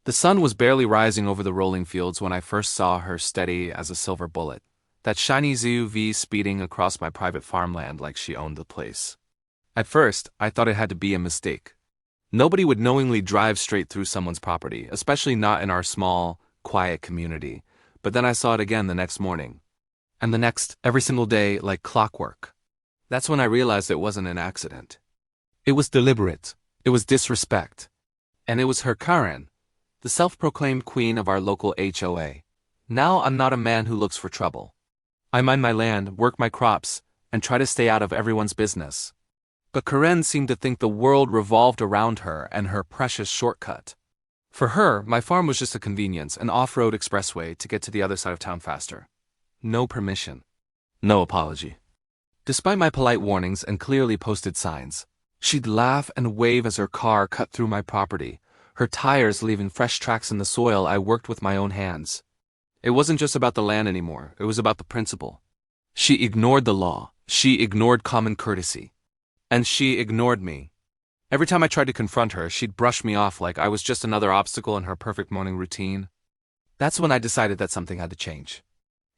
The sun was barely rising over the rolling fields when I first saw her, steady as a silver bullet, that shiny SUV speeding across my private farmland like she owned the place. At first, I thought it had to be a mistake. Nobody would knowingly drive straight through someone's property, especially not in our small, quiet community. But then I saw it again the next morning. And the next, every single day, like clockwork. That's when I realized it wasn't an accident. It was deliberate. It was disrespect. And it was her Karen, the self-proclaimed queen of our local HOA. Now I'm not a man who looks for trouble. I mind my land, work my crops, and try to stay out of everyone's business. But Karen seemed to think the world revolved around her and her precious shortcut. For her, my farm was just a convenience, an off-road expressway to get to the other side of town faster. No permission. No apology. Despite my polite warnings and clearly posted signs, she'd laugh and wave as her car cut through my property, her tires leaving fresh tracks in the soil I worked with my own hands. It wasn't just about the land anymore, it was about the principle. She ignored the law, she ignored common courtesy. And she ignored me. Every time I tried to confront her, she'd brush me off like I was just another obstacle in her perfect morning routine. That's when I decided that something had to change.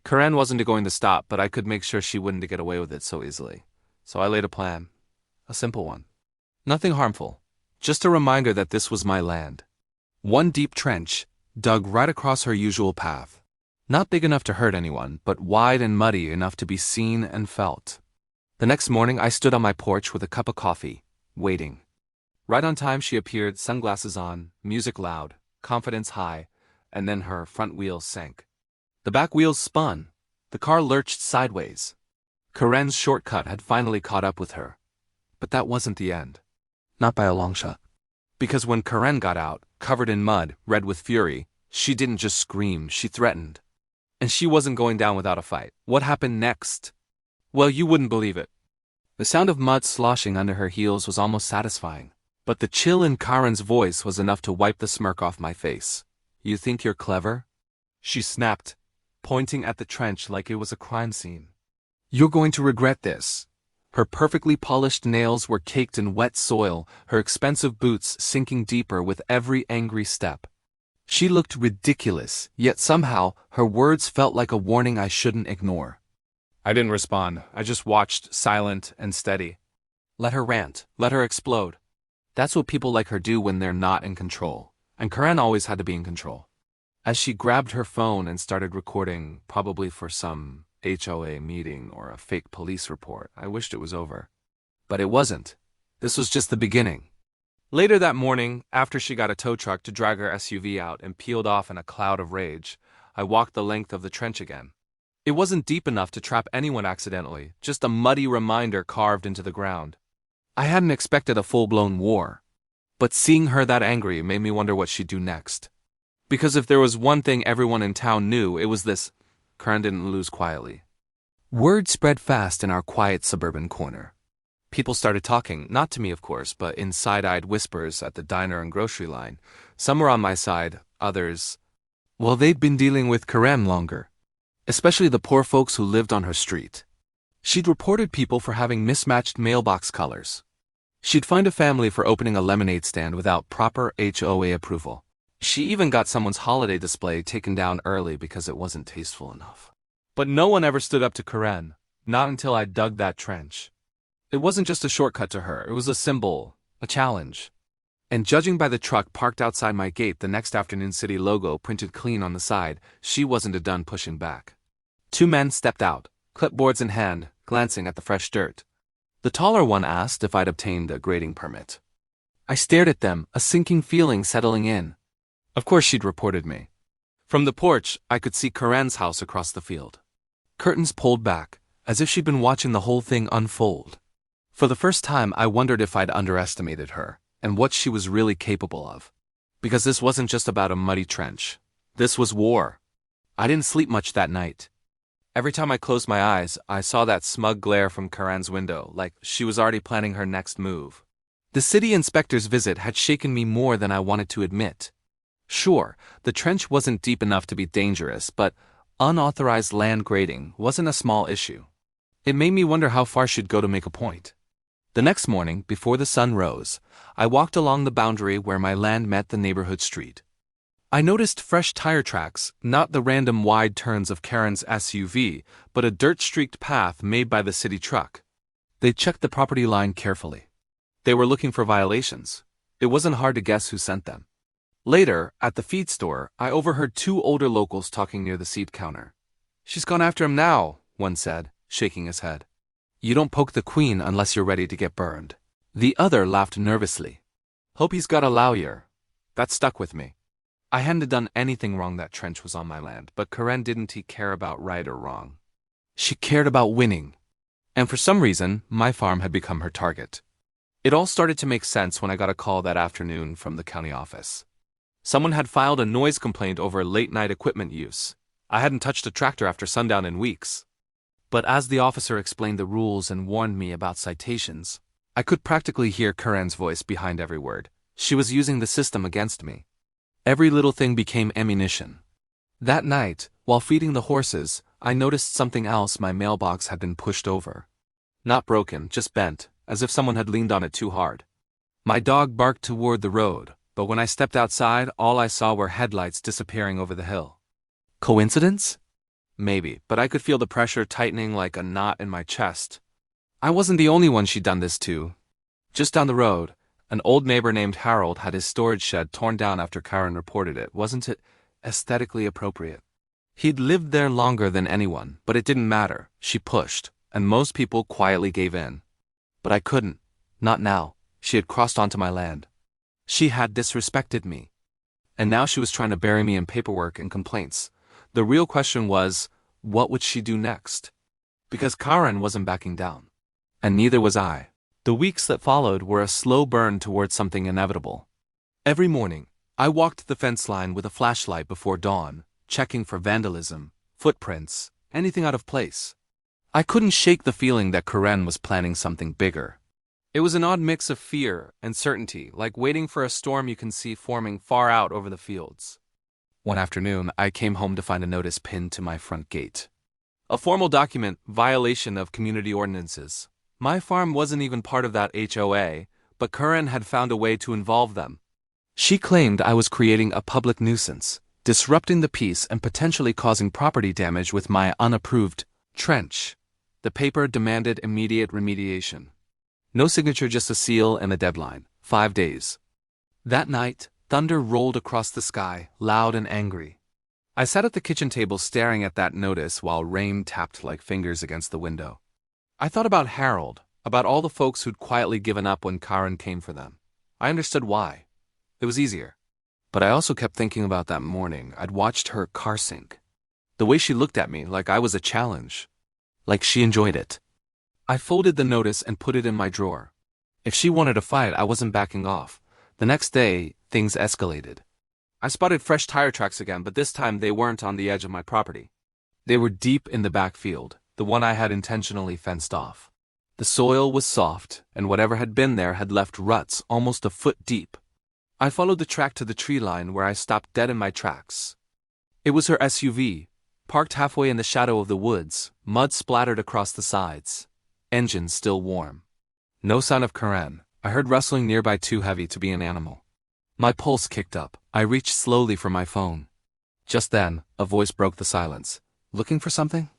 Karen wasn't going to stop, but I could make sure she wouldn't get away with it so easily. So I laid a plan. A simple one. Nothing harmful. Just a reminder that this was my land. One deep trench, dug right across her usual path. Not big enough to hurt anyone, but wide and muddy enough to be seen and felt. The next morning, I stood on my porch with a cup of coffee, waiting. Right on time, she appeared, sunglasses on, music loud, confidence high, and then her front wheels sank. The back wheels spun. The car lurched sideways. Karen's shortcut had finally caught up with her. But that wasn't the end. Not by a long shot. Because when Karen got out, covered in mud, red with fury, she didn't just scream, she threatened. And she wasn't going down without a fight. What happened next? Well, you wouldn't believe it. The sound of mud sloshing under her heels was almost satisfying. But the chill in Karen's voice was enough to wipe the smirk off my face. You think you're clever? She snapped, pointing at the trench like it was a crime scene. You're going to regret this. Her perfectly polished nails were caked in wet soil, her expensive boots sinking deeper with every angry step. She looked ridiculous, yet somehow her words felt like a warning I shouldn't ignore. I didn't respond. I just watched, silent and steady. Let her rant. Let her explode. That's what people like her do when they're not in control. And Karen always had to be in control. As she grabbed her phone and started recording, probably for some HOA meeting or a fake police report, I wished it was over. But it wasn't. This was just the beginning. Later that morning, after she got a tow truck to drag her SUV out and peeled off in a cloud of rage, I walked the length of the trench again. It wasn't deep enough to trap anyone accidentally, just a muddy reminder carved into the ground. I hadn't expected a full-blown war. But seeing her that angry made me wonder what she'd do next. Because if there was one thing everyone in town knew, it was this: Karen didn't lose quietly. Word spread fast in our quiet suburban corner. People started talking, not to me of course, but in side-eyed whispers at the diner and grocery line. Some were on my side, others, well, they'd been dealing with Karen longer. Especially the poor folks who lived on her street. She'd reported people for having mismatched mailbox colors. She'd fined a family for opening a lemonade stand without proper HOA approval. She even got someone's holiday display taken down early because it wasn't tasteful enough. But no one ever stood up to Karen, not until I dug that trench. It wasn't just a shortcut to her, it was a symbol, a challenge. And judging by the truck parked outside my gate, the next afternoon city logo printed clean on the side, she wasn't done pushing back. Two men stepped out, clipboards in hand, glancing at the fresh dirt. The taller one asked if I'd obtained a grading permit. I stared at them, a sinking feeling settling in. Of course she'd reported me. From the porch, I could see Karen's house across the field. Curtains pulled back, as if she'd been watching the whole thing unfold. For the first time, I wondered if I'd underestimated her, and what she was really capable of. Because this wasn't just about a muddy trench. This was war. I didn't sleep much that night. Every time I closed my eyes, I saw that smug glare from Karen's window, like she was already planning her next move. The city inspector's visit had shaken me more than I wanted to admit. Sure, the trench wasn't deep enough to be dangerous, but unauthorized land grading wasn't a small issue. It made me wonder how far she'd go to make a point. The next morning, before the sun rose, I walked along the boundary where my land met the neighborhood street. I noticed fresh tire tracks, not the random wide turns of Karen's SUV, but a dirt-streaked path made by the city truck. They checked the property line carefully. They were looking for violations. It wasn't hard to guess who sent them. Later, at the feed store, I overheard two older locals talking near the seat counter. "She's gone after him now," one said, shaking his head. "You don't poke the queen unless you're ready to get burned." The other laughed nervously. "Hope he's got a lawyer." That stuck with me. I hadn't done anything wrong. That trench was on my land, but Karen didn't care about right or wrong. She cared about winning. And for some reason, my farm had become her target. It all started to make sense when I got a call that afternoon from the county office. Someone had filed a noise complaint over late-night equipment use. I hadn't touched a tractor after sundown in weeks. But as the officer explained the rules and warned me about citations, I could practically hear Karen's voice behind every word. She was using the system against me. Every little thing became ammunition. That night, while feeding the horses, I noticed something else. My mailbox had been pushed over. Not broken, just bent, as if someone had leaned on it too hard. My dog barked toward the road, but when I stepped outside, all I saw were headlights disappearing over the hill. Coincidence? Maybe, but I could feel the pressure tightening like a knot in my chest. I wasn't the only one she'd done this to. Just down the road, an old neighbor named Harold had his storage shed torn down after Karen reported it. Wasn't it aesthetically appropriate? He'd lived there longer than anyone, but it didn't matter. She pushed, and most people quietly gave in. But I couldn't. Not now. She had crossed onto my land. She had disrespected me. And now she was trying to bury me in paperwork and complaints. The real question was, what would she do next? Because Karen wasn't backing down. And neither was I. The weeks that followed were a slow burn towards something inevitable. Every morning, I walked the fence line with a flashlight before dawn, checking for vandalism, footprints, anything out of place. I couldn't shake the feeling that Karen was planning something bigger. It was an odd mix of fear and certainty, like waiting for a storm you can see forming far out over the fields. One afternoon, I came home to find a notice pinned to my front gate. A formal document, violation of community ordinances. My farm wasn't even part of that HOA, but Karen had found a way to involve them. She claimed I was creating a public nuisance, disrupting the peace and potentially causing property damage with my unapproved trench. The paper demanded immediate remediation. No signature, just a seal and a deadline. 5 days. That night, thunder rolled across the sky, loud and angry. I sat at the kitchen table staring at that notice while rain tapped like fingers against the window. I thought about Harold, about all the folks who'd quietly given up when Karen came for them. I understood why. It was easier. But I also kept thinking about that morning I'd watched her car sink. The way she looked at me, like I was a challenge. Like she enjoyed it. I folded the notice and put it in my drawer. If she wanted to fight, I wasn't backing off. The next day, things escalated. I spotted fresh tire tracks again, but this time they weren't on the edge of my property. They were deep in the backfield, the one I had intentionally fenced off. The soil was soft, and whatever had been there had left ruts almost a foot deep. I followed the track to the tree line where I stopped dead in my tracks. It was her SUV, parked halfway in the shadow of the woods, mud splattered across the sides. Engine still warm. No sign of Karen. I heard rustling nearby, too heavy to be an animal. My pulse kicked up. I reached slowly for my phone. Just then, a voice broke the silence. "Looking for something?"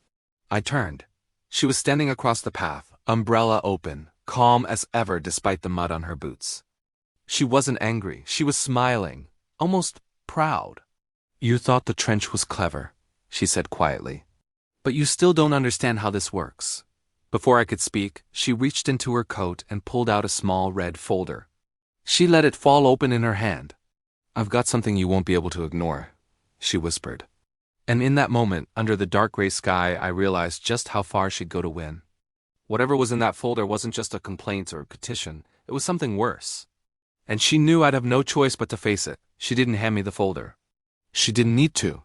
I turned. She was standing across the path, umbrella open, calm as ever despite the mud on her boots. She wasn't angry. She was smiling, almost proud. "You thought the trench was clever," she said quietly. "But you still don't understand how this works." Before I could speak, she reached into her coat and pulled out a small red folder. She let it fall open in her hand. "I've got something you won't be able to ignore," she whispered. And in that moment, under the dark gray sky, I realized just how far she'd go to win. Whatever was in that folder wasn't just a complaint or petition, it was something worse. And she knew I'd have no choice but to face it. She didn't hand me the folder. She didn't need to.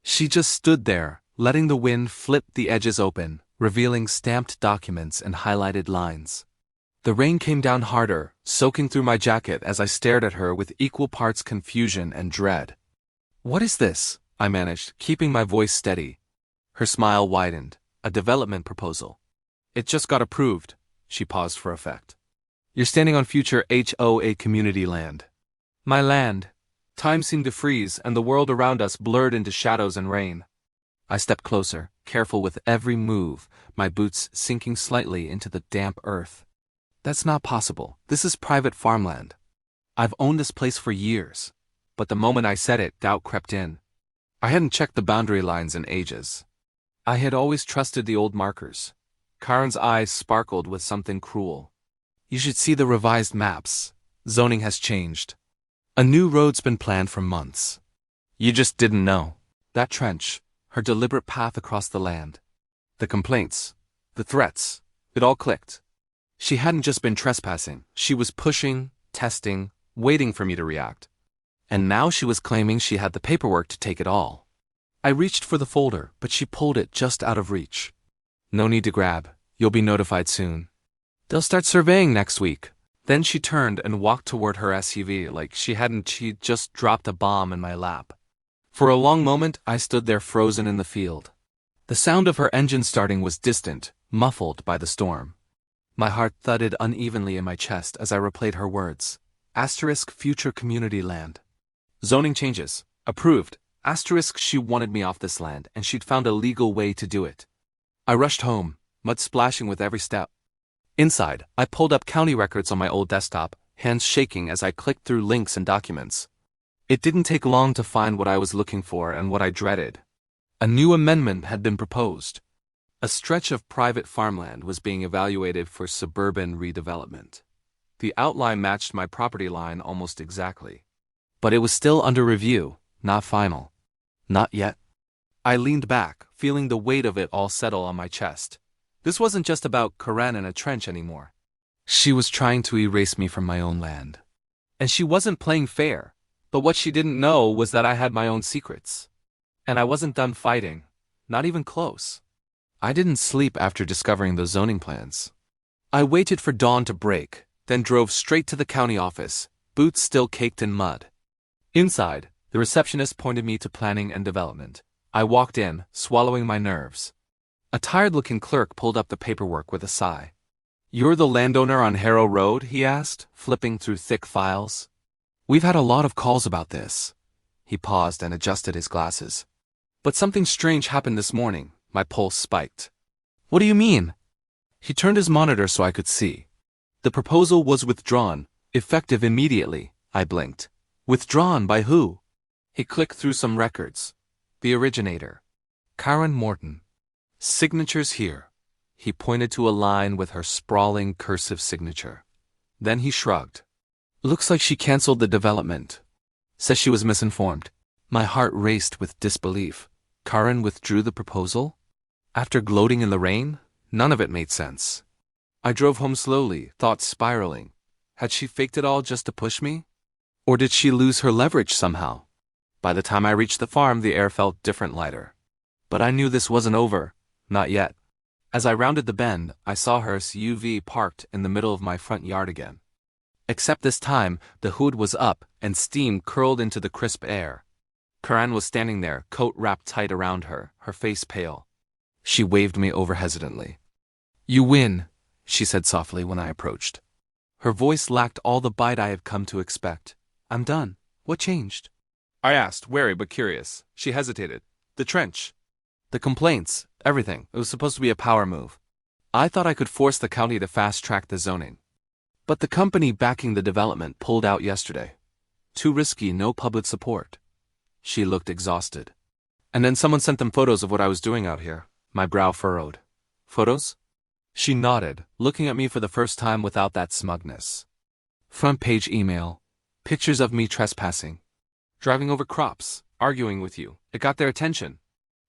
She just stood there, letting the wind flip the edges open, revealing stamped documents and highlighted lines. The rain came down harder, soaking through my jacket as I stared at her with equal parts confusion and dread. "What is this?" I managed, keeping my voice steady. Her smile widened. "A development proposal." "It just got approved." She paused for effect. "You're standing on future HOA community land." "My land," Time seemed to freeze, and the world around us blurred into shadows and rain. I stepped closer, careful with every move, my boots sinking slightly into the damp earth. That's not possible. This is private farmland. I've owned this place for years. But the moment I said it, doubt crept in. I hadn't checked the boundary lines in ages. I had always trusted the old markers. Karen's eyes sparkled with something cruel. You should see the revised maps. Zoning has changed. A new road's been planned for months. You just didn't know. That trench, her deliberate path across the land. The complaints, the threats, it all clicked. She hadn't just been trespassing, she was pushing, testing, waiting for me to react. And now she was claiming she had the paperwork to take it all. I reached for the folder, but she pulled it just out of reach. No need to grab, you'll be notified soon. They'll start surveying next week. Then she turned and walked toward her SUV like she'd just dropped a bomb in my lap. For a long moment, I stood there frozen in the field. The sound of her engine starting was distant, muffled by the storm. My heart thudded unevenly in my chest as I replayed her words. Asterisk future community land. Zoning changes. Approved. Asterisk she wanted me off this land and she'd found a legal way to do it. I rushed home, mud splashing with every step. Inside, I pulled up county records on my old desktop, hands shaking as I clicked through links and documents. It didn't take long to find what I was looking for and what I dreaded. A new amendment had been proposed. A stretch of private farmland was being evaluated for suburban redevelopment. The outline matched my property line almost exactly. But it was still under review, not final. Not yet. I leaned back, feeling the weight of it all settle on my chest. This wasn't just about Karen in a trench anymore. She was trying to erase me from my own land. And she wasn't playing fair, but what she didn't know was that I had my own secrets. And I wasn't done fighting, not even close. I didn't sleep after discovering the zoning plans. I waited for dawn to break, then drove straight to the county office, boots still caked in mud. Inside, the receptionist pointed me to planning and development. I walked in, swallowing my nerves. A tired-looking clerk pulled up the paperwork with a sigh. You're the landowner on Harrow Road? He asked, flipping through thick files. We've had a lot of calls about this. He paused and adjusted his glasses. But something strange happened this morning. My pulse spiked. What do you mean? He turned his monitor so I could see. The proposal was withdrawn, effective immediately. I blinked. Withdrawn by who? He clicked through some records. The originator. Karen Morton. Signatures here. He pointed to a line with her sprawling cursive signature. Then he shrugged. Looks like she canceled the development. Says she was misinformed. My heart raced with disbelief. Karen withdrew the proposal? After gloating in the rain? None of it made sense. I drove home slowly, thoughts spiraling. Had she faked it all just to push me? Or did she lose her leverage somehow? By the time I reached the farm, the air felt different, lighter. But I knew this wasn't over. Not yet. As I rounded the bend, I saw her SUV parked in the middle of my front yard again. Except this time, the hood was up and steam curled into the crisp air. Karen was standing there, coat wrapped tight around her, her face pale. She waved me over hesitantly. You win, she said softly when I approached. Her voice lacked all the bite I had come to expect. I'm done. What changed? I asked, wary but curious. She hesitated. The trench. The complaints. Everything. It was supposed to be a power move. I thought I could force the county to fast-track the zoning. But the company backing the development pulled out yesterday. Too risky, no public support. She looked exhausted. And then someone sent them photos of what I was doing out here. My brow furrowed. Photos? She nodded, looking at me for the first time without that smugness. Front page email. Pictures of me trespassing. Driving over crops. Arguing with you. It got their attention.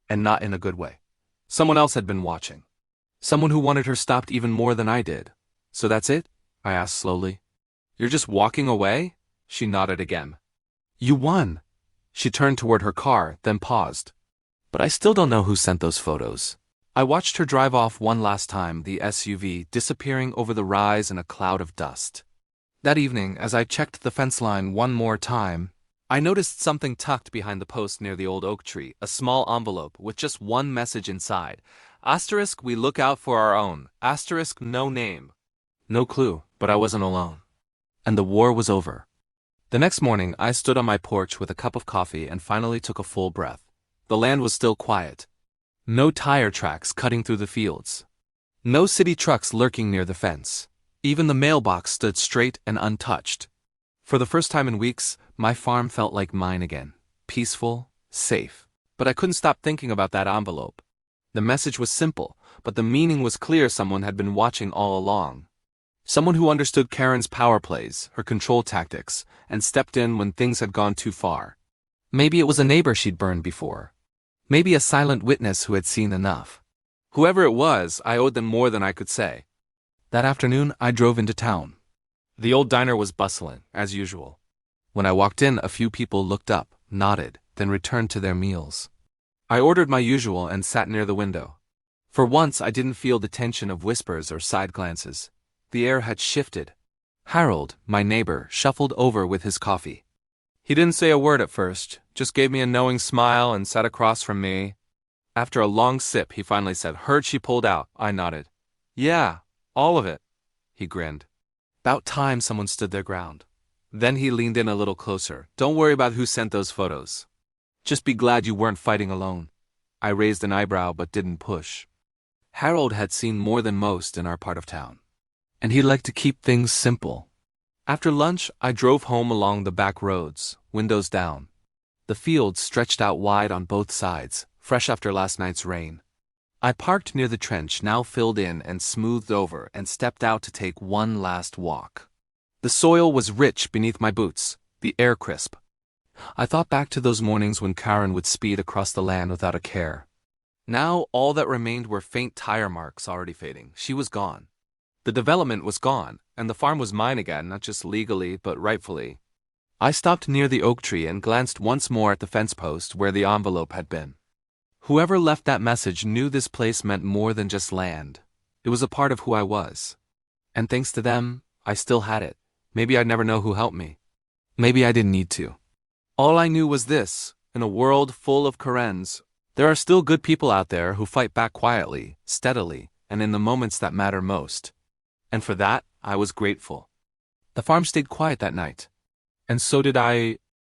And not in a good way. Someone else had been watching. Someone who wanted her stopped even more than I did. So that's it? I asked slowly. You're just walking away? She nodded again. You won. She turned toward her car, then paused. But I still don't know who sent those photos. I watched her drive off one last time, the SUV disappearing over the rise in a cloud of dust. That evening, as I checked the fence line one more time, I noticed something tucked behind the post near the old oak tree, a small envelope with just one message inside. Asterisk, we look out for our own. Asterisk, no name. No clue, but I wasn't alone. And the war was over. The next morning, I stood on my porch with a cup of coffee and finally took a full breath. The land was still quiet. No tire tracks cutting through the fields. No city trucks lurking near the fence. Even the mailbox stood straight and untouched. For the first time in weeks, my farm felt like mine again. Peaceful, safe. But I couldn't stop thinking about that envelope. The message was simple, but the meaning was clear. Someone had been watching all along. Someone who understood Karen's power plays, her control tactics, and stepped in when things had gone too far. Maybe it was a neighbor she'd burned before. Maybe a silent witness who had seen enough. Whoever it was, I owed them more than I could say. That afternoon, I drove into town. The old diner was bustling, as usual. When I walked in, a few people looked up, nodded, then returned to their meals. I ordered my usual and sat near the window. For once, I didn't feel the tension of whispers or side glances. The air had shifted. Harold, my neighbor, shuffled over with his coffee. He didn't say a word at first, just gave me a knowing smile and sat across from me. After a long sip, he finally said, "Heard she pulled out." I nodded. "Yeah, all of it." He grinned. About time someone stood their ground. Then he leaned in a little closer. "Don't worry about who sent those photos. Just be glad you weren't fighting alone." I raised an eyebrow but didn't push. Harold had seen more than most in our part of town. And he liked to keep things simple. After lunch, I drove home along the back roads, windows down. The fields stretched out wide on both sides, fresh after last night's rain. I parked near the trench, now filled in and smoothed over, and stepped out to take one last walk. The soil was rich beneath my boots, the air crisp. I thought back to those mornings when Karen would speed across the land without a care. Now all that remained were faint tire marks already fading. She was gone. The development was gone, and the farm was mine again, not just legally, but rightfully. I stopped near the oak tree and glanced once more at the fence post where the envelope had been. Whoever left that message knew this place meant more than just land. It was a part of who I was. And thanks to them, I still had it. Maybe I'd never know who helped me. Maybe I didn't need to. All I knew was this: in a world full of Karens, there are still good people out there who fight back quietly, steadily, and in the moments that matter most. And for that, I was grateful. The farm stayed quiet that night. And so did I.